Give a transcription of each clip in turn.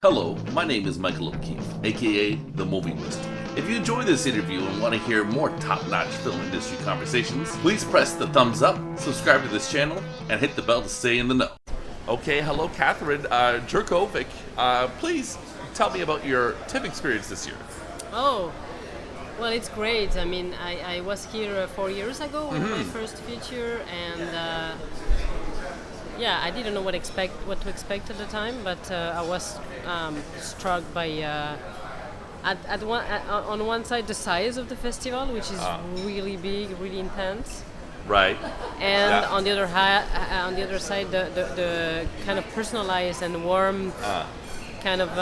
Hello, my name is Michael O'Keefe, aka The Movie Mist. If you enjoy this interview and want to hear more top-notch film industry conversations, please press the thumbs up, subscribe to this channel, and hit the bell to stay in the know. Okay, hello Katherine, Jerkovic. Please tell me about your TIFF experience this year. Oh, well, it's great. I mean, I was here 4 years ago with my first feature, and yeah, I didn't know what to expect at the time, but I was struck by on one side the size of the festival, which is really big, really intense. Right. And on the other side, the kind of personalized and warm kind of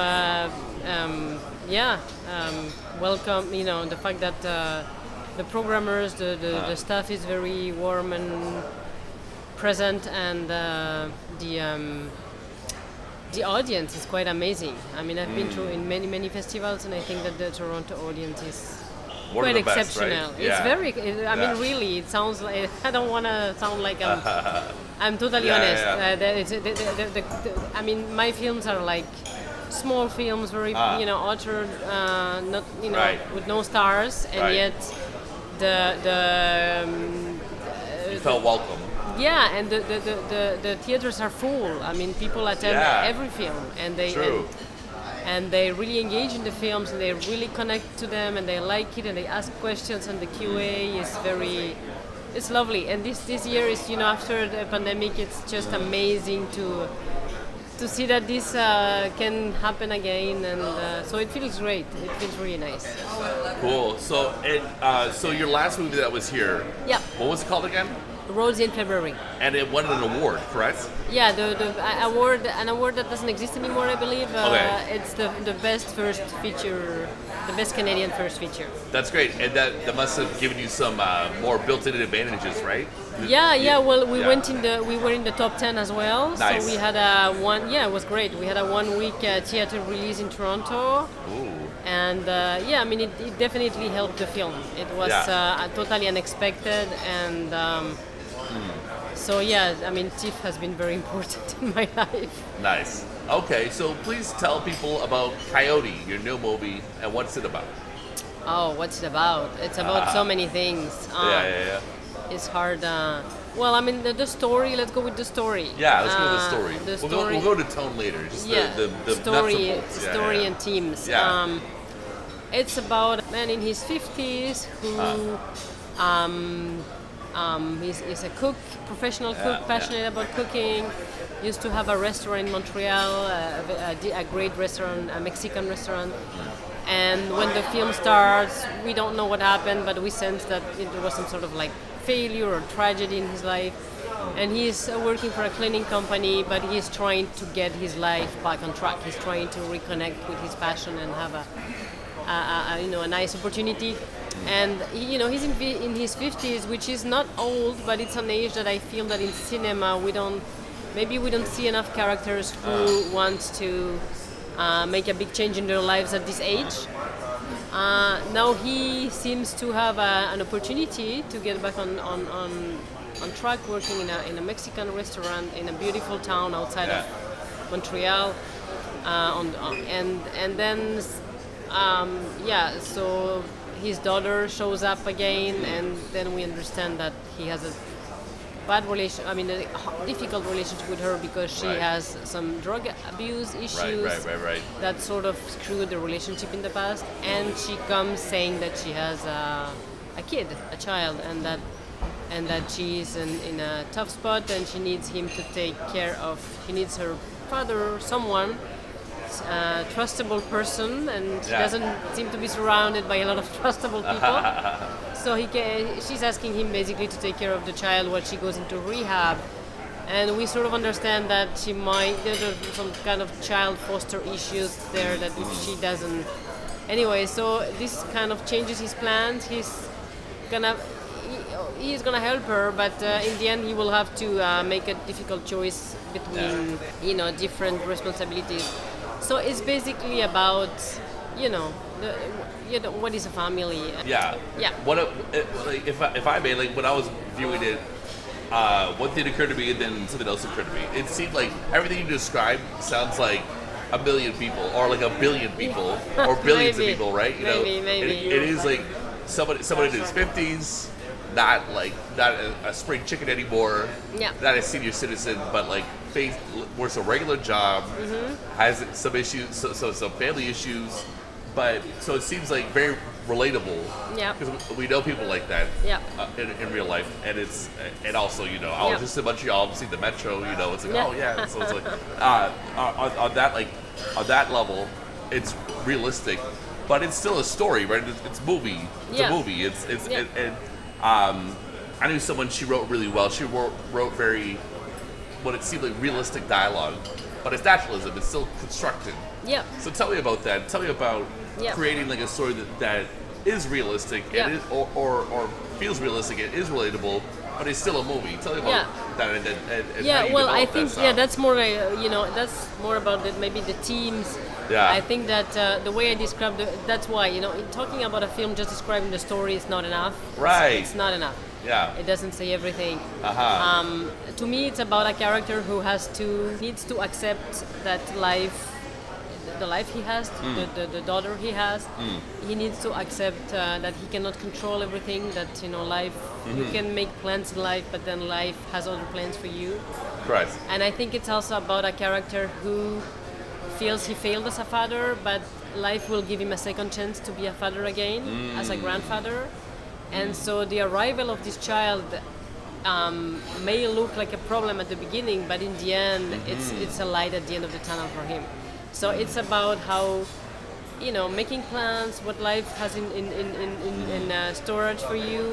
welcome. You know, the fact that the programmers, the staff is very warm and present, and the audience is quite amazing. I mean, I've been to in many festivals, and I think that the Toronto audience is quite exceptional. Best, right? It's very. I mean, really, it sounds like I don't want to sound like I'm totally honest. I mean, my films are like small films, very authored, not with no stars, and yet you felt welcome. Yeah, and the theaters are full. I mean, people attend every film, and they really engage in the films, and they really connect to them, and they like it, and they ask questions, and the QA is it's lovely. And this year is, after the pandemic, it's just amazing to see that this can happen again, and so it feels great. It feels really nice. Cool. So, so your last movie that was here, what was it called again? Roads in February. And it won an award, correct? Yeah, the award that doesn't exist anymore, I believe. It's the best first feature, the best Canadian first feature. That's great, and that must have given you some more built-in advantages, right? Yeah. Well, we were in the top 10 as well. Nice. So we had it was great. We had a 1 week theater release in Toronto. Ooh. And I mean, it definitely helped the film. It was totally unexpected, and so yeah, I mean, TIFF has been very important in my life. Nice. Okay, so please tell people about Coyote, your new movie, and what's it about? Oh, what's it about? It's about so many things. Yeah. It's hard. Well, I mean, the story. Let's go with the story. Yeah, let's go with the story. We'll go to tone later. Just the story and themes. Yeah. It's about a man in his 50s who he's a cook, professional cook, passionate about cooking. Used to have a restaurant in Montreal, a great restaurant, a Mexican restaurant. And when the film starts, we don't know what happened, but we sense that there was some sort of like failure or tragedy in his life. And he's working for a cleaning company, but he's trying to get his life back on track. He's trying to reconnect with his passion and have a nice opportunity. And he's in his 50s, which is not old, but it's an age that I feel that in cinema we don't see enough characters who want to make a big change in their lives at this age. Now he seems to have an opportunity to get back on track, working in a Mexican restaurant in a beautiful town outside of Montreal. So his daughter shows up again, and then we understand that he has a difficult relationship with her because she has some drug abuse issues that sort of screwed the relationship in the past. And she comes saying that she has a child, and that she's in a tough spot, and she needs him to take care of. She needs her father or someone. Trustable person, and she doesn't seem to be surrounded by a lot of trustable people. So she's asking him basically to take care of the child while she goes into rehab, and we sort of understand that there's some kind of child foster issues there that if she doesn't. Anyway, so this kind of changes his plans. He's gonna help her, but in the end he will have to make a difficult choice between different responsibilities. So it's basically about, what is a family? Yeah. If I may, like when I was viewing it, one thing occurred to me, and then something else occurred to me. It seemed like everything you described sounds like a million people or like a billion people or billions Maybe. of people, right? You Maybe, know, maybe. it is like somebody in his 50s, not a spring chicken anymore, Yeah. not a senior citizen, but like works a regular job, has some issues, so some family issues, but so it seems like very relatable. Yeah. Because we know people like that. Yeah. In real life, and also I was Yeah. just in Montreal, see the metro. It's like Yeah. oh yeah, so it's like on that level, it's realistic, but it's still a story, right? It's movie. It's Yeah. a movie. It's Yeah. I knew someone she wrote really well. She wrote very what it seemed like realistic dialogue, but it's naturalism. It's still constructed. Yeah. So tell me about that. Tell me about Yeah. creating like a story that is realistic Yeah. and or feels realistic. It is relatable, but it's still a movie. Tell me about Yeah. that and how Yeah, you well, I develop think that style. that's more that's more about maybe the themes. Yeah. I think that the way I described that's why in talking about a film, just describing the story is not enough. Right. It's not enough. Yeah. It doesn't say everything. Uh-huh. To me, it's about a character who needs to accept that the life he has, the daughter he has. He needs to accept that he cannot control everything. That life, you can make plans in life, but then life has other plans for you. Right. And I think it's also about a character who feels he failed as a father, but life will give him a second chance to be a father again, as a grandfather. And so the arrival of this child may look like a problem at the beginning, but in the end, it's a light at the end of the tunnel for him. So it's about how, making plans, what life has in storage for you.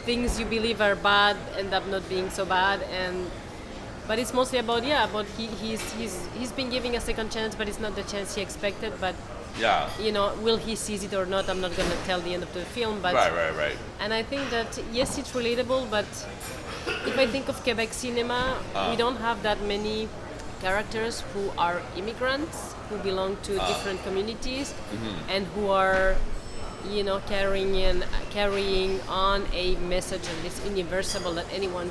Things you believe are bad end up not being so bad, but it's mostly about he's been giving a second chance, but it's not the chance he expected. But Yeah. will he seize it or not? I'm not going to tell the end of the film, but Right. and I think that yes, it's relatable, but if I think of Quebec cinema, we don't have that many characters who are immigrants, who belong to different communities, and who are carrying on a message that is universal that anyone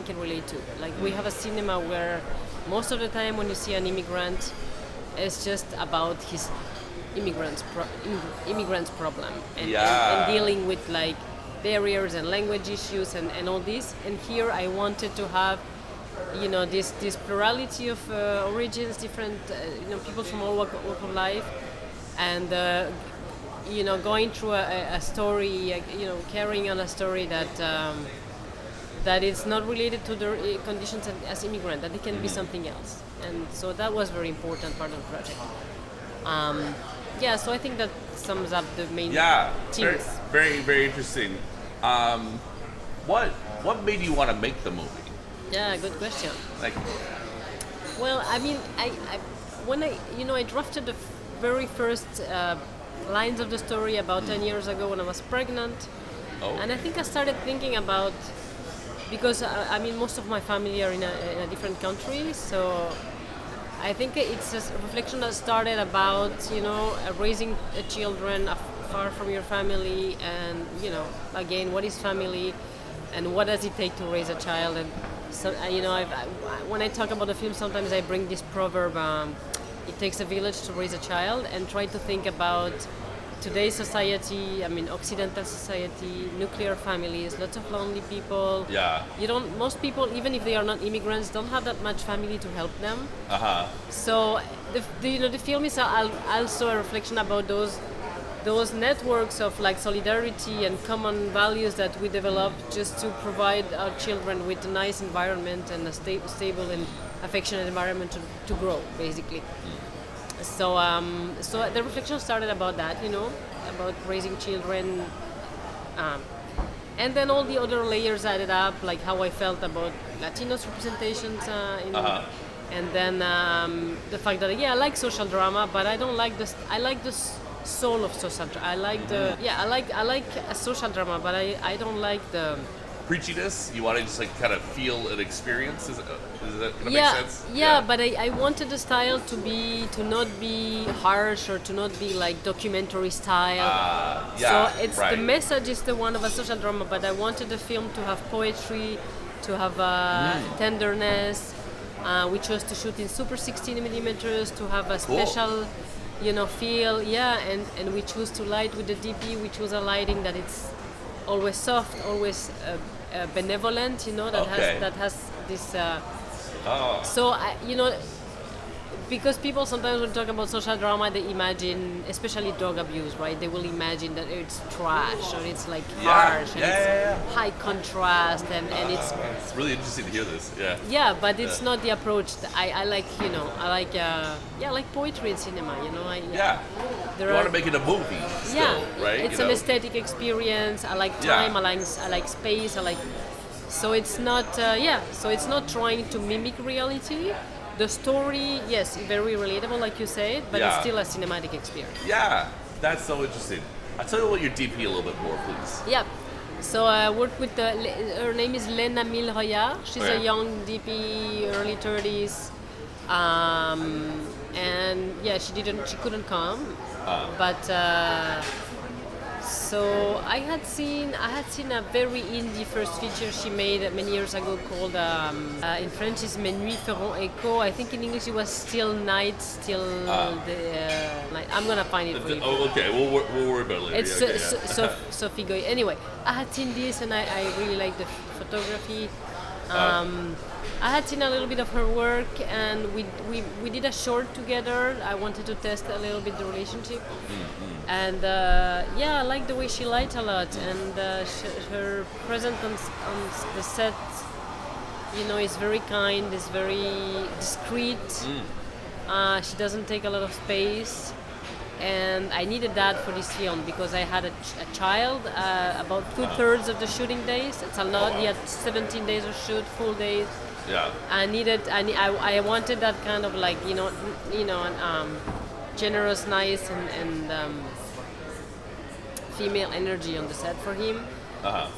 can relate to. Like we have a cinema where most of the time when you see an immigrant, it's just about his immigrants problem and dealing with like barriers and language issues and all this. And here I wanted to have this plurality of origins, different people from all walk of life, and going through a story, carrying on a story that is not related to their conditions as immigrant, that it can be something else. And so that was very important part of the project. So I think that sums up the main themes. Very, very interesting. What made you want to make the movie? Yeah, good question. Like, Well, I mean, when I drafted the very first lines of the story about 10 years ago when I was pregnant, and I think I started thinking about, because most of my family are in a different country, so I think it's a reflection that started about raising children far from your family, and again, what is family, and what does it take to raise a child. And so when I talk about the film, sometimes I bring this proverb: it takes a village to raise a child, and try to think about today's society. Occidental society, nuclear families, lots of lonely people. Yeah. Most people, even if they are not immigrants, don't have that much family to help them. So the film is also a reflection about those networks of like solidarity and common values that we develop just to provide our children with a nice environment and a stable and affectionate environment to grow, basically. So the reflection started about that, about raising children, and then all the other layers added up, like how I felt about Latinos representations, and then the fact that I like social drama, but I don't like this. I like the soul of social drama. I like a social drama, but I don't like the preachiness. You want to just like kind of feel an experience. Does that kind of make sense? But I wanted the style to not be harsh or to not be like documentary style. So it's the message is the one of a social drama, but I wanted the film to have poetry, to have tenderness. We chose to shoot in super 16 millimeters to have a special, feel. Yeah, and we choose to light with the DP. We choose a lighting that it's always soft, always benevolent. That has this. So because people sometimes when talk about social drama, they imagine, especially drug abuse, right? They will imagine that it's trash or it's like harsh and it's high contrast and it's really interesting to hear this. Yeah. Yeah, but it's not the approach. I like I like poetry in cinema. You want to make it a movie. Still, right? It's an aesthetic experience. I like time. I like space. So it's not So it's not trying to mimic reality. The story, yes, very relatable, like you said, but it's still a cinematic experience. Yeah, that's so interesting. I'll tell you about your DP a little bit more, please. Yeah. So I worked with her name is Lena Milroya. She's a young DP, early 30s, and she couldn't come, but. So I had seen a very indie first feature she made many years ago called in French is Mes nuits feront écho. I think in English it was Still Night, Night. I'm gonna find it for you. Oh, okay. We'll worry about it later. It's Sophie Goy. Anyway, I had seen this and I really liked the photography. I had seen a little bit of her work, and we did a short together. I wanted to test a little bit the relationship, and I like the way she lights a lot, and her presence on the set, is very kind, is very discreet. She doesn't take a lot of space. And I needed that for this film because I had a child. About 2/3 of the shooting days. It's a lot. He had 17 days of shoot, full days. Yeah. I wanted that kind of like generous, nice, and female energy on the set for him.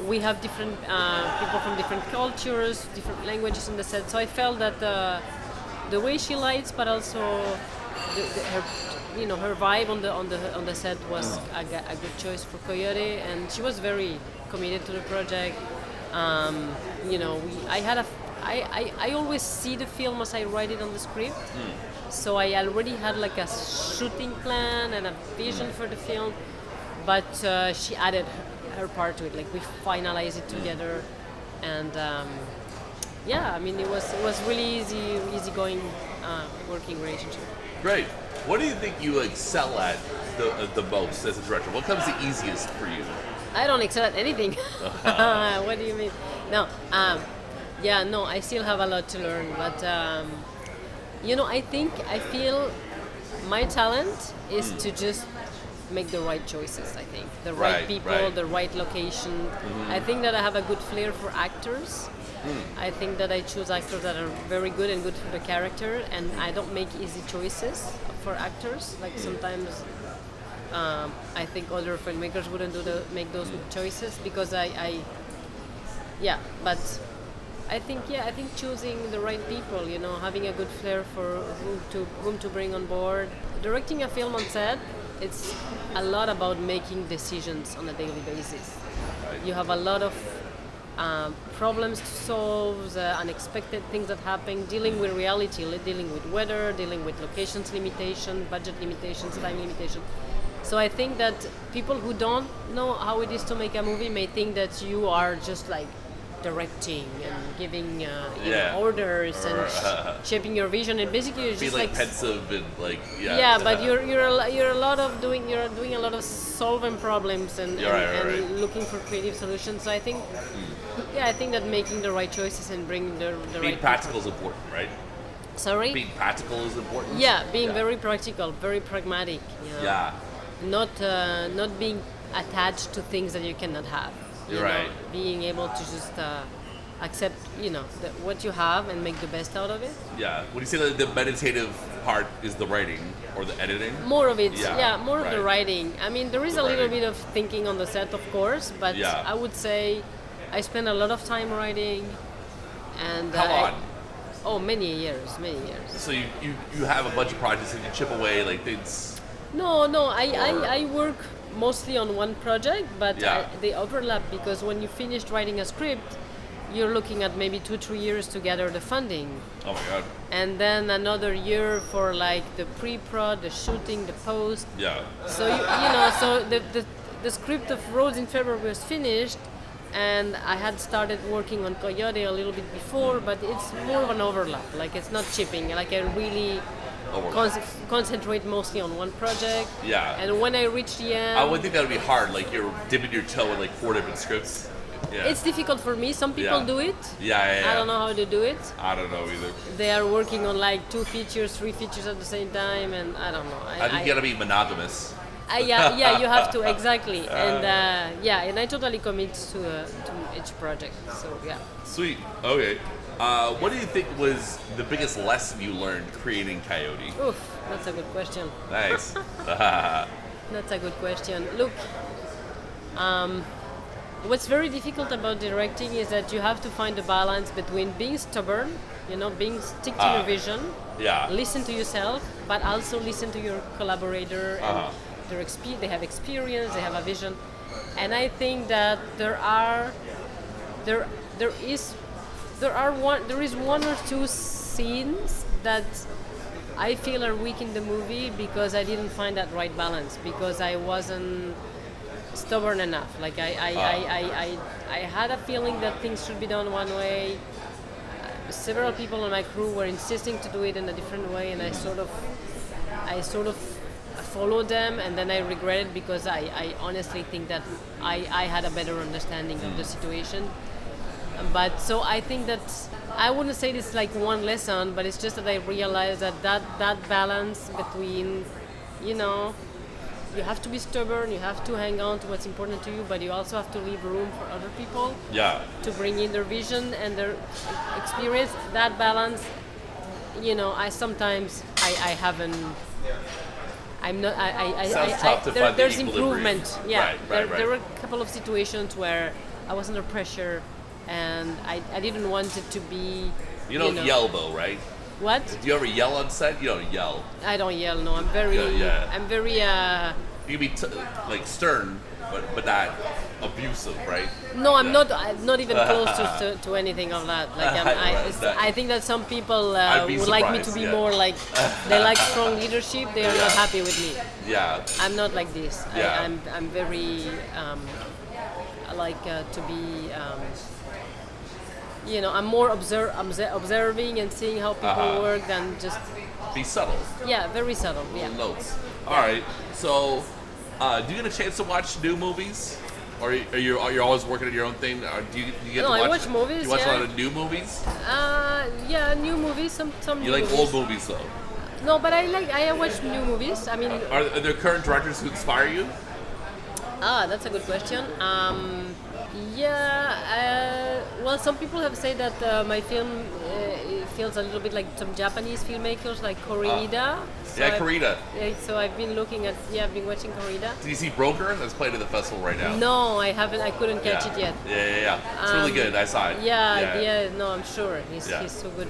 We have different people from different cultures, different languages on the set. So I felt that the way she lights, but also her vibe on the set was a good choice for Coyote, and she was very committed to the project. I always see the film as I write it on the script, so I already had like a shooting plan and a vision for the film, but she added her part to it. Like we finalized it together, and it was really easy-going working relationship. Great. What do you think you excel at the most as a director? What comes the easiest for you? I don't excel at anything. What do you mean? No, I still have a lot to learn. But I feel my talent is to just make the right choices. I think the right people, the right location. I think that I have a good flair for actors. I think that I choose actors that are very good and good for the character, and I don't make easy choices for actors. Like sometimes I think other filmmakers wouldn't make those choices because but I think choosing the right people, having a good flair for whom to bring on board. Directing a film on set, it's a lot about making decisions on a daily basis. You have a lot of problems to solve, unexpected things that happen, dealing with reality, dealing with weather, dealing with locations limitation, budget limitations, time limitation. So I think that people who don't know how it is to make a movie may think that you are just like directing and giving orders and shaping your vision, and basically you're just like pensive and like but you're doing a lot of solving problems and looking for creative solutions. So I think I think that making the right choices and bringing the being right practical is important, right? Sorry? Being practical is important. Being very practical, very pragmatic. Not being attached to things that you cannot have. You're right. Being able to just accept, what you have and make the best out of it. Yeah. Would you say that the meditative part is the writing or the editing? More of it. More of the writing. I mean, there is a little bit of thinking on the set, of course, but I would say I spend a lot of time writing. And how long? Oh, many years. So you have a bunch of projects and you chip away like things. No. I work mostly on one project, but they overlap because when you finish writing a script, you're looking at maybe 2-3 years to gather the funding. Oh my God. And then another year for like the pre-prod, the shooting, the post. Yeah. So you know, so the script of Roads in February was finished, and I had started working on Coyote a little bit before, but it's more of an overlap. Like it's not chipping. Like I really concentrate mostly on one project. Yeah. And when I reach the end, I would think that would be hard. Like you're dipping your toe in like 4 different scripts. Yeah. it's difficult for me. Some people do it. Yeah. I don't know how to do it. I don't know either. They are working on like 2 features, 3 features at the same time, and I don't know. I think you gotta be monogamous. Yeah, you have to, exactly. And and I totally commit to each project. So yeah. Sweet. Okay. What do you think was the biggest lesson you learned creating Coyote? Oof, that's a good question. Nice. That's a good question. Look, what's very difficult about directing is that you have to find a balance between being stubborn, stick to your vision, listen to yourself, but also listen to your collaborator and they have experience, they have a vision, and I think that there is one or two scenes that I feel are weak in the movie because I didn't find that right balance, because I wasn't stubborn enough. Like I had a feeling that things should be done one way. Several people on my crew were insisting to do it in a different way, and I sort of followed them, and then I regretted because I honestly think that I had a better understanding of the situation. But so I think that I wouldn't say this like one lesson, but it's just that I realized that balance between, you have to be stubborn, you have to hang on to what's important to you, but you also have to leave room for other people to bring in their vision and their experience. That balance, I sometimes I haven't. I'm not. Sounds tough to find the there's equilibrium. improvement. Yeah, Right. There were a couple of situations where I was under pressure, and I didn't want it to be. You don't yell though, right? What? Do you ever yell on set? You don't yell. I don't yell. No, I'm very. I'm very. You can be like stern, but not abusive, right? No, I'm not. I'm not even close to anything of that. Like I think that some people would like me to be more like they like strong leadership. They are not happy with me. Yeah. I'm not like this. Yeah. I'm very I like to be. I'm more observing and seeing how people work than just. Be subtle. Yeah, very subtle. Yeah. Notes. All right. So, do you get a chance to watch new movies, or you're always working on your own thing? Or do you get to watch? I watch movies. Do you watch a lot of new movies? New movies. Some. You new like movies. old movies though? No, but I watch new movies. I mean. Are there current directors who inspire you? That's a good question. Well, some people have said that my film feels a little bit like some Japanese filmmakers, like Korida. Korida. So I've been looking at, I've been watching Korida. Did you see Broker? That's playing at the festival right now. No, I haven't. I couldn't catch it yet. Yeah. It's really good. I saw it. No, I'm sure he's so good.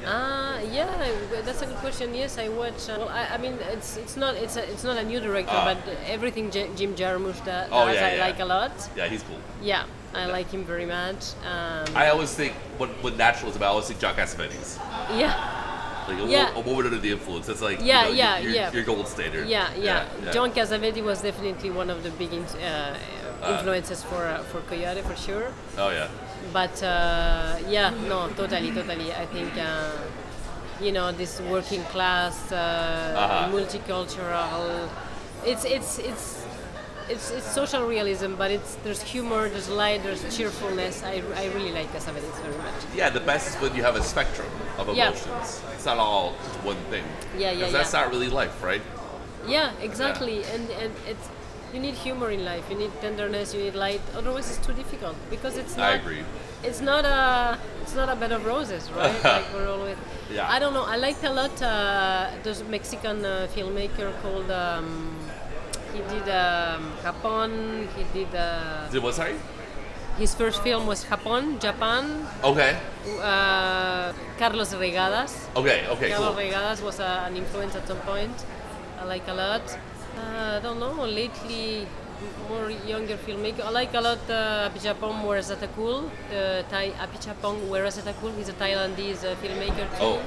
That's a good question. Yes, I watch. I mean, it's not a new director, but everything Jim Jarmusch does, I like a lot. Yeah, he's cool. Yeah, I like him very much. I always think what natural is about. I always think John Cassavetes. Yeah. Like a woman under the influence. That's like your gold standard. Yeah. John Cassavetes was definitely one of the big influences for Coyote for sure. Oh yeah. But totally. I think this working class, multicultural. It's social realism, but there's humor, there's light, there's cheerfulness. I really like Cassavetes very much. Yeah, the best is when you have a spectrum of emotions. Yeah. It's not all just one thing. Because that's not really life, right? Yeah, exactly. Yeah. And it's you need humor in life. You need tenderness. You need light. Otherwise, it's too difficult because it's not. I agree. It's not a bed of roses, right? Like we're always. Yeah. I don't know. I liked a lot. There's a Mexican filmmaker called. He did Japón. He did. Did what? Sorry. His first film was Japan. Okay. Carlos Regadas. Okay. Carlos Cool. Regadas was an influence at some point. I like a lot. I don't know. Lately, more younger filmmaker. I like a lot Apichatpong Weerasethakul, the Thai Apichatpong Weerasethakul. He's a Thailandese filmmaker too. Oh,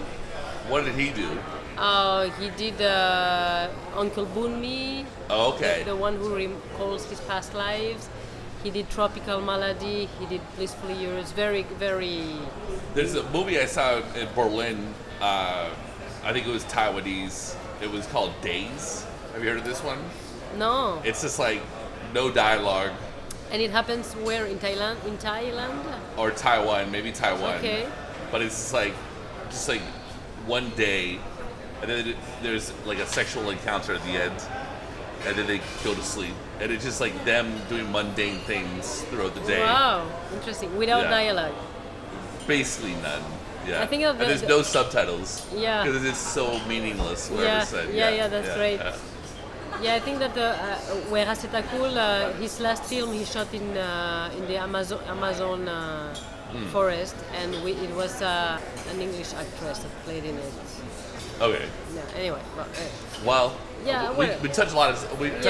what did he do? He did Uncle Bunmi, Oh, okay. the one who recalls his past lives. He did Tropical Malady. He did Blissfully Yours. Very, very. There's a movie I saw in Berlin. I think it was Taiwanese. It was called Days. Have you heard of this one? No. It's just like no dialogue. And it happens where in Thailand? In Thailand? Or Taiwan, maybe Taiwan. Okay. But it's just like one day, and then there's like a sexual encounter at the end, and then they go to sleep, and it's just like them doing mundane things throughout the day. Wow, interesting. Without Yeah. dialogue. Basically none. Yeah. I think of and there's no subtitles. Yeah. Because it's so meaningless. Whatever Yeah, it's said. yeah, that's great. Yeah. Yeah, I think that Weerasethakul, his last film he shot in the Amazon forest, and it was an English actress that played in it. Okay. Yeah. Anyway, Well. Yeah, we touched a lot of topics.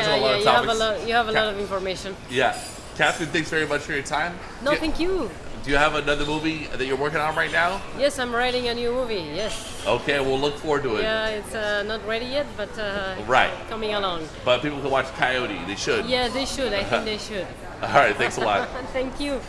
you have a lot of information. Yeah. Catherine, thanks very much for your time. No, thank you. Do you have another movie that you're working on right now? Yes, I'm writing a new movie. Yes. Okay, we'll look forward to it. Yeah, it's not ready yet, but Right. coming along. But people can watch Coyote. They should. Yeah, they should. I think they should. All right. Thanks a lot. Thank you.